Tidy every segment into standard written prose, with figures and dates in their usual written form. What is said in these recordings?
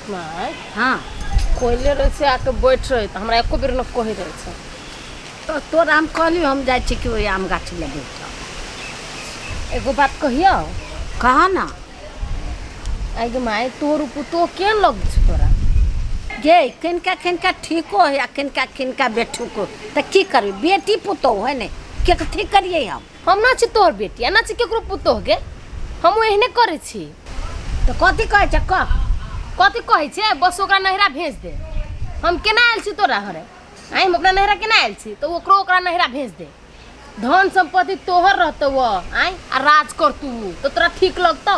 My हाँ कोइले रहे से आके बैठ रहे तो हमरा एको बेर न कहि रहे छै तो तोरा हम कहली हम जाइ छी कि ओइ आम गाछी ले बैठ एगो बात कहियो कहा ना आगे माय तोर पुतो केन लग छै तोरा गे किनका ठीको है आ किनका बेठू को तो की करबी बेटी पुतो है ने के ठीक करिए हम ना छी तोर बेटी आ ना छी केकरो पुतो गे हम एहने करे छी तो कथी कहै छै कथी कहै छै बस ओकरा नहिरा भेज दे हम केना आयल छी तोरा घरे आई हम अपना नहिरा केना आयल छी तो ओकरा नहिरा भेज दे धन संपत्ति तोहर रहतो आई आ राज कर तू तो तोरा ठीक लगतौ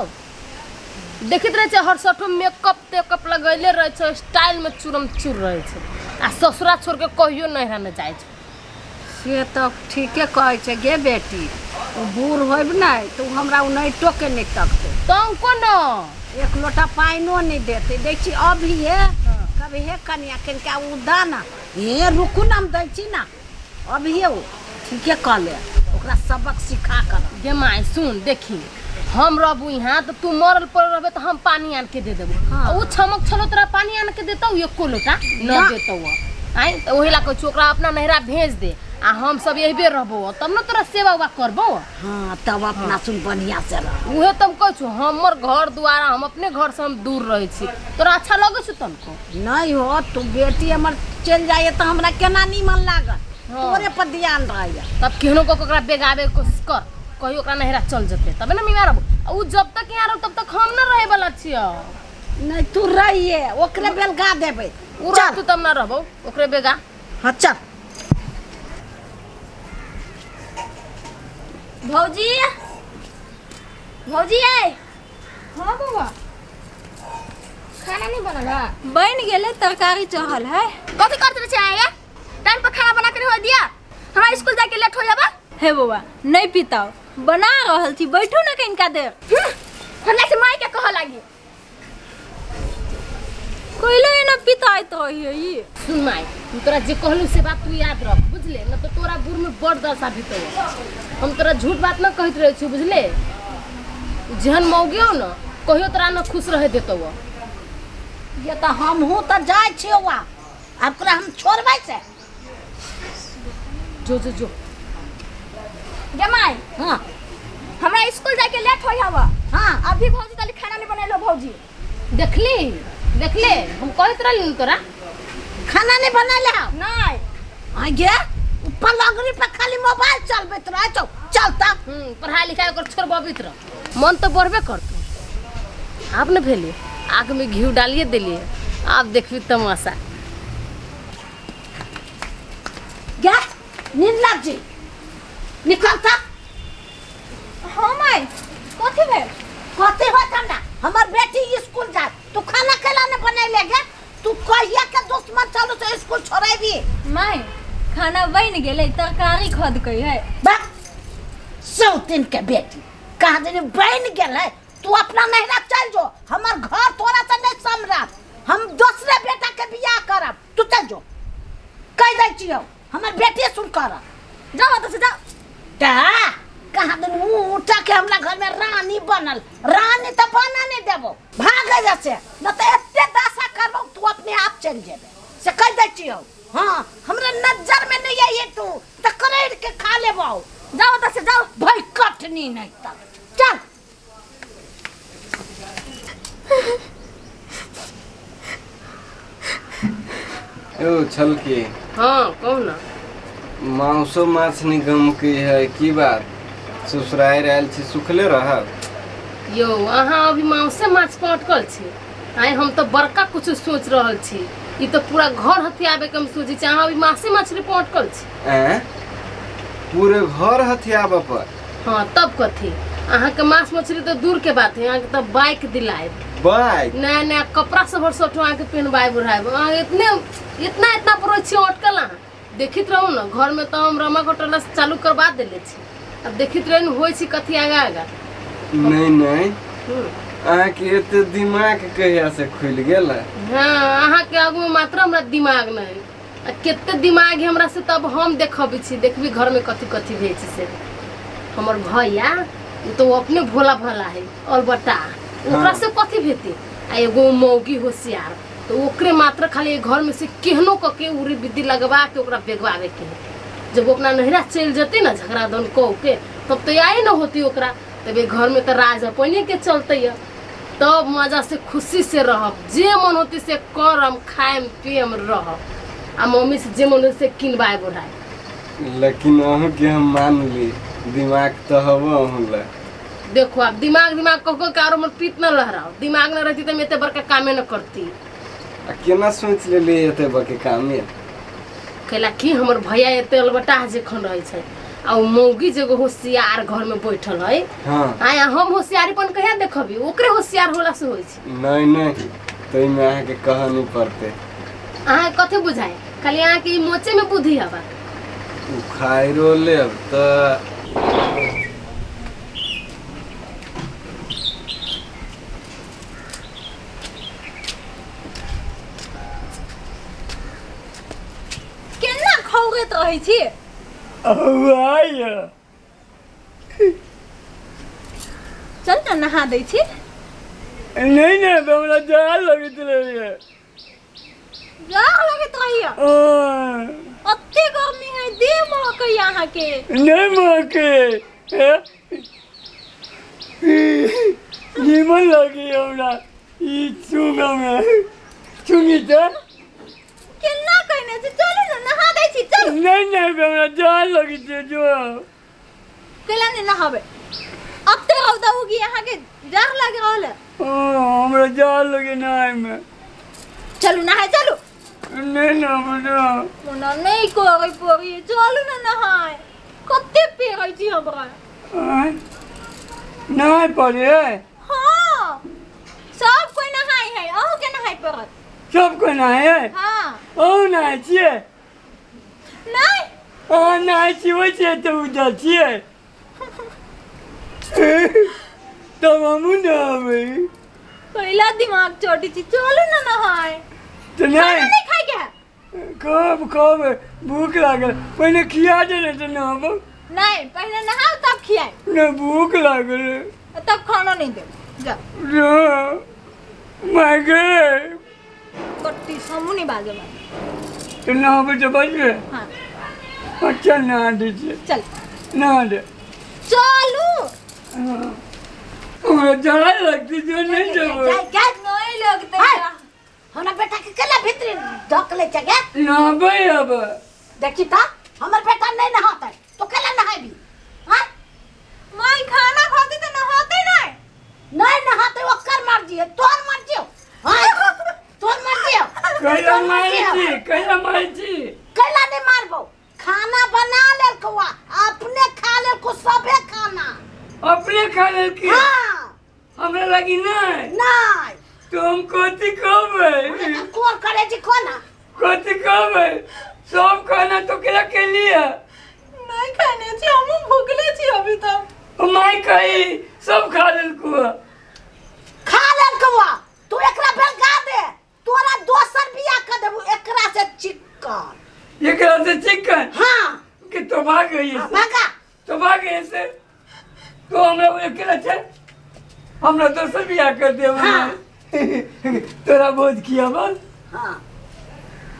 देखित रहे छै हर सठो मेकअप लगैले रहे छै स्टाइल में चूरम चूर रहे छै आ ससुरा छोड़ के कहियो नहिरा न जाय छै से तो ठीके कहै छै गे बेटी ओ बूढ़ होब नहीं तो हमरा उ नहीं टोके नहीं तकते तुम कोन एक लोटा पाइनो नहीं देते दै छी अभी है कभी हे कनिया किनका उ दाना हे रुकू ना हम दै छी ना अभी है उ ठीके कह ले ओकरा सबक सिखा कर गे माय सुन देखी हम रहबू यहाँ तो तू मरल पड़ रहबे तो हम पानी आन के दे देबू हाँ। वो छमक छलो तोरा पानी आन के देतौ एको लोटा न देतौ आई तो ओहिला कहू ओकरा अपना नहिरा भेज दे आ हम सब यही बेर रहबो तब न तोरा सेवा उवा करबो हां तब अपना सुन बढ़िया से रह उहे तुम कहू छु हमर घर दुआरा हम अपने घर से हम दूर रहे छी तोरा अच्छा लगे छ तनको नहीं हो तू बेटी हमर चल जाए तो हमरा केना नीमन लागत तोरे पर ध्यान रहैया तब केहनो को ओकरा बेगाबे के कोशिश कर कहियो ओकरा नहिरा चल जते तबे न मिया रहबो उ जब तक यहाँ रह तब तक हम न रहे वाला छियो नहीं तू रहिए ओकरे बेलगा देबे उ रह तू तब न रहबो ओकरे बेगा हां चल भौजी भौजी आए हाँ बउआ खाना नहीं बनल है बन गेले तरकारी चढ़ल है कथी करते रहे आएगा टाइम पर खाना बना के हो दिया हमारा स्कूल जाके लेट हो जाबा हे बउआ नहीं पिताओ बना रहल छी बैठू ना कनिका देर हमरा से माई के कह लागी कोइले न पिताई तो ही सुन माई तोरा जे कहलू से बात तू याद रख बुझले न तो तोरा बुर में बड़ दशा बीतो हम तोरा झूठ बात न कहत रहे छी बुझले जहन मौगियो न कहियो तोरा न खुश रहे देतो ये तो हम हूं तो जाय छियो वा अब तोरा हम छोड़बै से जो गे माई हां हमरा स्कूल जाके लेट हो जाबा हां अभी भौजी तली खाना नहीं बनेलो भौजी देखले हम कहत रहली तोरा खाना नहीं बनैले नहीं आ गे पलंगरी पे खाली मोबाइल चलबैत रह चलता पढ़ाई लिखाई कर छोड़ बबित रह मन तो बढ़बे करतो आप न भेलिए आग में घी डालिए दिलिए आप देखबी तमाशा गे नींद लग जी निकलता हां माई कथी भेल कथी होत हमरा हमर बेटी स्कूल जा तू खाना केला ने बनैले गे तू कहिया के दुश्मन चलो तो स्कूल छोड़ेबी माई खाना बन गेले तरकारी खद कई है बा सौतिन के बेटी कहा दिन बन गेले तू अपना नहिरा चल जो हमर घर तोरा से नहीं सम्राट हम दूसरे बेटा के बियाह करब तू चल जो कह दै छियो हमर बेटी सुन कर जाओ तो से जाओ ता कहा दिन मुंह उठा के हमरा घर में रानी बनल रानी तो बना नहीं देबो भाग जैसे न तो एते दासा करबो तू अपने आप चल जेबे से कह दै छियो हां हमरा नजर में नहीं आई तू त करेड़ के खा लेबो जाओ तो से जाओ भाई कटनी नहीं तब चल ओ छल के हाँ कौन ना मांसो माछ निगम की है की बात ससुराल आयल छी सुखले रहत यो अहाँ अभी मांसे माछ पे अटकल छी आई हम तो बड़का कुछ सोच रहल छी ई तो पूरा घर हथियाबे के हम सोची छी अहाँ अभी मांसे मछली पे अटकल छी हैं पूरे घर हथियाबे पर हाँ तब कथी अहाँ के मांस मछली तो दूर के बात है अहाँ के तो बाइक दिलाए बाइक नया नया कपड़ा सब हर सठो अहाँ के पहनवाए बुढ़ाए अहाँ इतना परो छी अटकल अहाँ देखित रहू ना घर में तो हम रमा घोटाला चालू करवा देले छी अब देखित रहू होई छी कथी आगा नहीं अहाँ के एते दिमाग कहिया से खुल गेल हाँ अहाँ के आगू में मात्र हमरा दिमाग नहीं आ केते दिमाग है हमरा से तब हम देखबी छी देखबी घर में कथी कथी भेल छी से हमर भैया तो अपने भोला भला है और बता ओकरा से कथी भेती आ एगो मौगी होशियार, तो ओकरे मात्र खाली घर में से केहनो क के उरी विधि लगवा के ओकरा बेगवावे के। जब वो अपना नहिरा चल जती ना झगड़ा दन कह के, तब तो आई न होती ओकरा, तब ये घर में तो राज अपने के चलते है। तब मजा से खुशी से रहब, जे मन होती से करम खाएम पियम रहब, आ मम्मी से जे मन होती से किनवाए बोढ़ाए। लेकिन अहू के हम मान ली, दिमाग तो हवा अहू ला। देखो आप दिमाग दिमाग कह के आरो मन पीत न लहराओ, दिमाग न रहती तो मैं इतने बड़का कामे न करती। आ केना सोच लेली एते बके कामे? कैला कि हमर भैया एते अलबटा जेखन रहे छै, आ उ मौगी जेगो होशियार घर में बैठल है। हाँ आया हम होशियारीपन कहिया देखबी, ओकरे होशियार होला से होई छै। नहीं नहीं, तो में अहाँ के कह नहीं पड़ते। अहाँ कथी बुझाए, खाली अहाँ के ई मोचे में बुद्धि हवा। उखाइरो लेब तो केना खौगत रहै छी? चल न नहा दै छी। नहीं नहीं हमरा जाल लगत रहिए। जाग लगत रहिए? अत्ते गर्मी है, दे महक यहाँ के। नहीं महके नीमन लगी हमरा ई चुगा में चुंगी तो केना कहने छी? चलू न नहा दै छी, चल। नहीं नहीं हमरा जाल लगी छे जो केला ने नहाबे? अत्ते रौदा उगी यहाँ के जाग लगे रहल। हमरा जाल लगे नाय में। चलू नहाए, चलू। नहीं ना बना मना नहीं करे पड़ी, चलू न नहाए। कत्ते पेरै छी हमरा। नहीं पड़े। हाँ, सब कोई नहाए है, अहू के नहाए पड़त। सब को नहाए? हाँ। ओ नहाए छिए? नहीं। हाँ नहाए छी, वैसे तो उधर छिए। तब हमू नहाबे। पहला दिमाग चोटी छी, चलू न नहाए। तो खाना नहीं नहीं खाए क्या? कब कब भूख लागल, पहले खिया दे तो नहाबो। नहीं, पहले नहाओ तब खियाए। न भूख लागल तब खाना नहीं दे। जा। मागे कट्टी सामने बाजे में। तो नहाबे तो बजे। हाँ। अच्छा नहा दीजिए। चल। नहा दे। चलू। हमरा जाए लगती जो नहीं जाबो। नहीं लगते। हमरा बेटा के केला भीतर धक ले जगे। नहाबे अब। देखी ता हमर बेटा नहीं नहाता, तो केला नहाबी? हां माई खाना खाती तो नहाते नहीं। नहीं नहाते ओकर मर्जी है, तोर मर्जी हो। हां तोर मर्जी हो। कैला मारी छी। केला नहीं मारबो, खाना बना ले कुआ, अपने खा ले को सबे खाना। अपने खा ले की? हां हमरा लगी नहीं। नहीं तुम कोती कबे? कोर करे जी कोना? कोती कबे? सब खाना तो केला के लिए। नहीं खाने छी, हम भूखले छी अभी तक। माई कही सब खा लेल को। खा ले कुआ, तू एकरा बेलगा दे, तोरा दोसर बियाह कर देबू एकरा से चिकन। एकरा से चिकन? हां कि तो भाग गई से। भागा तो भाग गई से। तो हमरा अकेला छे, हमरा तो सब बियाह कर दे। हाँ। तोरा बहुत किया बस। हां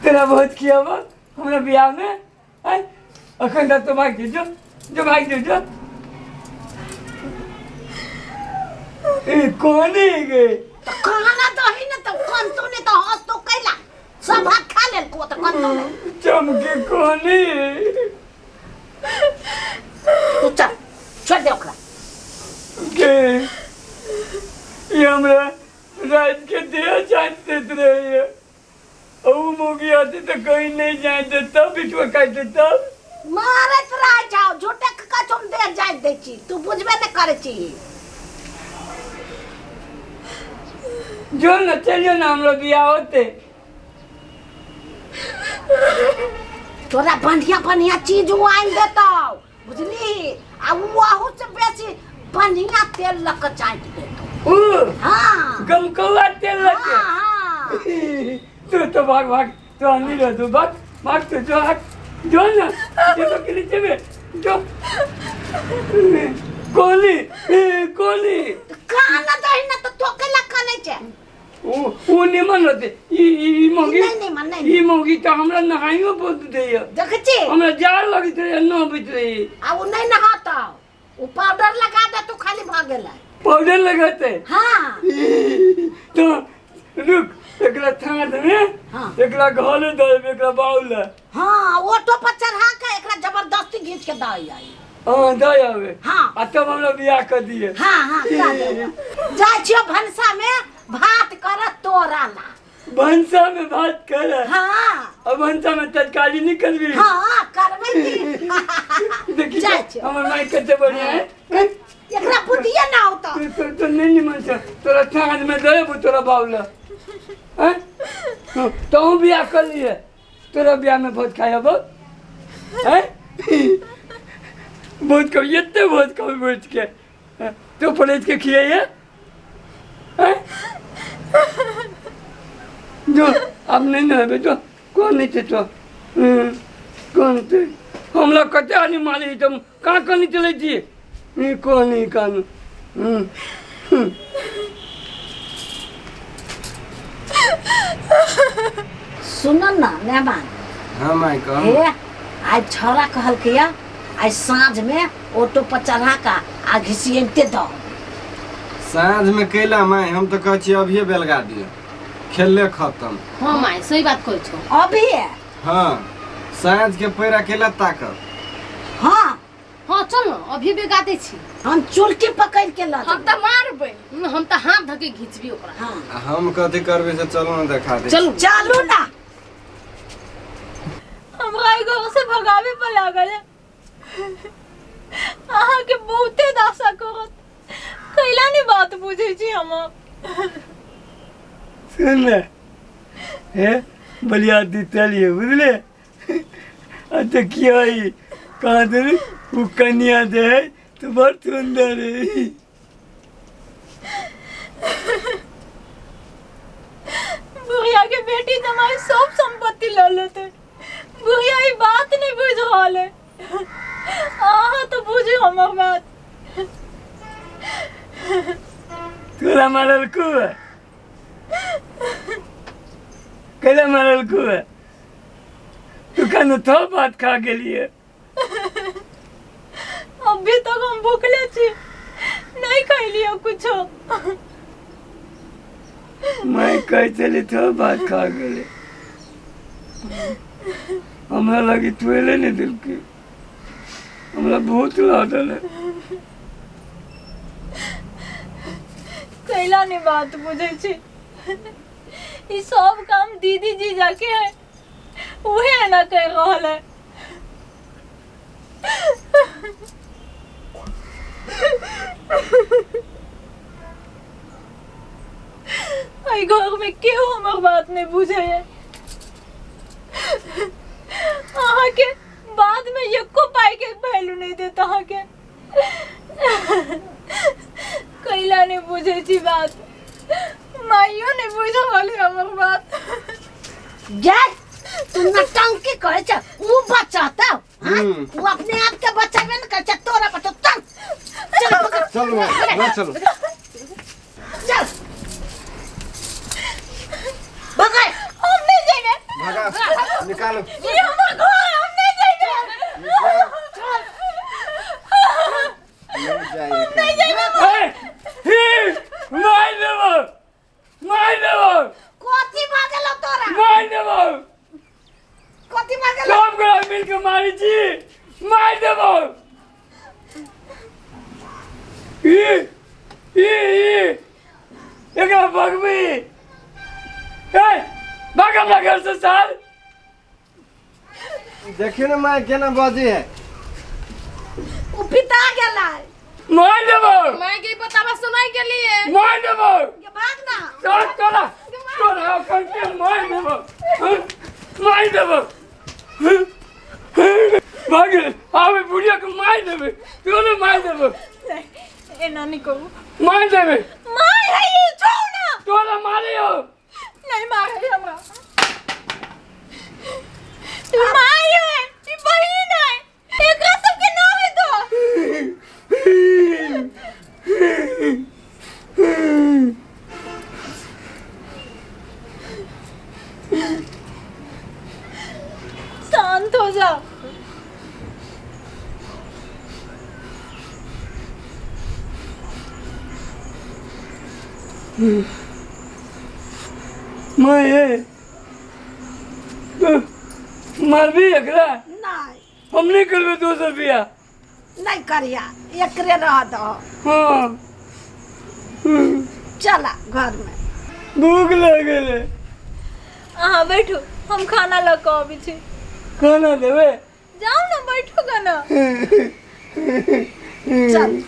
तेरा बहुत किया बा हमरा बियाह में। आई अखन तक तो भाग जो जो भाग जो। ए कोने गए? तो खाना तो ही ना, तो कौन तूने तो हंस तो कैला सब भात खा ले को, तो कौन तूने चमके कोने। तू चल छोड़ दे ओकरा के ये हमरा रात के दिया चाट देते रहे। ओ मोगी आती तो कहीं नहीं जाते, तब बिटवा काटते तब मारत रह जाओ, झूठे का तुम दे जाय दे छी, तू बुझबे न करे छी। जो न चलियो ना हमरा बियाह होते। तोरा बढ़िया बढ़िया चीज वाइन देतो, बुझली? आ वहु से बेसी बढ़िया तेल लक चाट देतो। हां गमकौआ तेल लगे। हां तू तो भाग भाग, तो अंधी रह, तू भाग भाग, तो जो भाग जो ना ये तो के नीचे में जो कोली कोली खाना दही ना तो तोके लखा नहीं छे। वो निमन होते ई मोगी नहीं निमन नहीं ई मोगी तो हमरा नहाइयो बहुत दे देख छी हमरा जार लगित रहे न बित रही आ वो नहीं नहाता वो पाउडर लगा दे तो खाली भागेला पाउडर लगाते हाँ तो रुक एकरा थांग में हाँ एकरा घोले दे एकरा बाउल हाँ ऑटो पर चढ़ा के एकरा जबरदस्ती घींच के दाई आई हां दे आवे हाँ आ तब हमरा बियाह कर दिए हाँ हाँ जा छियो भनसा में भात कर तोरा ला भंसा में बात कर हाँ अब भंसा में तरकारी नहीं करबी हाँ करबै की देखी जा छियो हमर माई कते बढ़िया है एकरा बुद्धिए ना होता तो नहीं निमन से तोरा थांग में दे तोरा बाउल हैं तो हम बियाह कर लिए तोरा बियाह में बहुत खाया बहुत हैं बहुत कभी इतने बहुत कभी बैठ के तो पलट के खिए हैं जो अब नहीं ना बेटो कौन नहीं थे तो कौन थे हम लोग कते आनी मारे तुम कहाँ कहाँ नहीं चले थी कौन नहीं कानू सुन ना मेहमान हाँ माई कह हे आज छोरा कहल के आज साँझ में ऑटो पर चढ़ा का आ घिसियते दो साँझ में कैला माई हम तो कह छी अभिये बेलगा दियो खेलले खत्म हाँ माई सही बात कहै छौ अभी है हाँ साँझ के पैरा केला ताकत हाँ हाँ चल न अभी बेगाते छी हम चुलकी पकड़ के ला हम तो मारबै हम तो हाथ धके घिचबी ओकरा हाँ आ हम कथी करबे से चलो ना देखा दे चलू चलू ना हमरा ई घर से भगावे पर लागल है अहाँ के बहुते दासा करत कैला नहीं बात बुझे छी हम सुन ले हे बलिया दी चलिए बुझले अच्छा क्या है कहाँ दे वो कन्या दे तो बहुत सुंदर है बुढ़िया के बेटी जमाई सब संपत्ति ले लेते बुढ़िया ई बात नहीं बुझ रहल है आहा तो बुझे हमर बात तोरा मारल को है कैला मारल को है तू कहने तो बात खा गेलिए अभी तक हम भूखले छी नहीं खैलियो कुछो मैं कह चली तो बात खा गेले हमरा लगी तुएले नहीं दिल की हमरा बहुत लादल है कैला नहीं बात बुझे छी ई सब काम दीदी जी जाके है उहे ना कह रहल है आई घर में क्यों हमर बात नहीं बुझे है अहाँ के बाद में एको पाई के वैल्यू नहीं देता अहाँ के कैला नहीं बुझे छी बात माइयो नहीं बुझ रहल हमर बात जा तू नटंकी करे छ वो बचाता वो अपने आप के बचावे न करे छ तोरा पर तो चल पकड़ चलो ना चलो चल पकड़ हम नहीं जाएंगे भगा निकालो ये हमारा घर है हम नहीं जाएंगे नहीं जाइए मार देबो कोती भागल तोरा मार देबो कोती भागल सब गोरा मिल के मारी छी मार देबो एकरा भगवी भाग हमरा घर से साल देखियो ना माई केना बाजी है वो पिता गेला मार देबो माई के बतावा सुनाई के लिए मार देबो ये भाग ना चल तोरा करके मार देबो भाग आवे बुढ़िया को मार देबे तोरे मार देबो ए नानी को मार देबे मार है ये छोड़ ना तोरा मारियो नहीं मारे हमरा तू मारियो है ये बहिन है एकरा सब के नाम है तो मैं ये मारबी एकरा नहीं हम नहीं करबे दोसर बियाह नहीं करिया एकरे रह दो हाँ चला घर में भूख लगल है अहाँ बैठू हम खाना लऽ कऽ अबै छी खाना देवे जाओ ना बैठू ना चल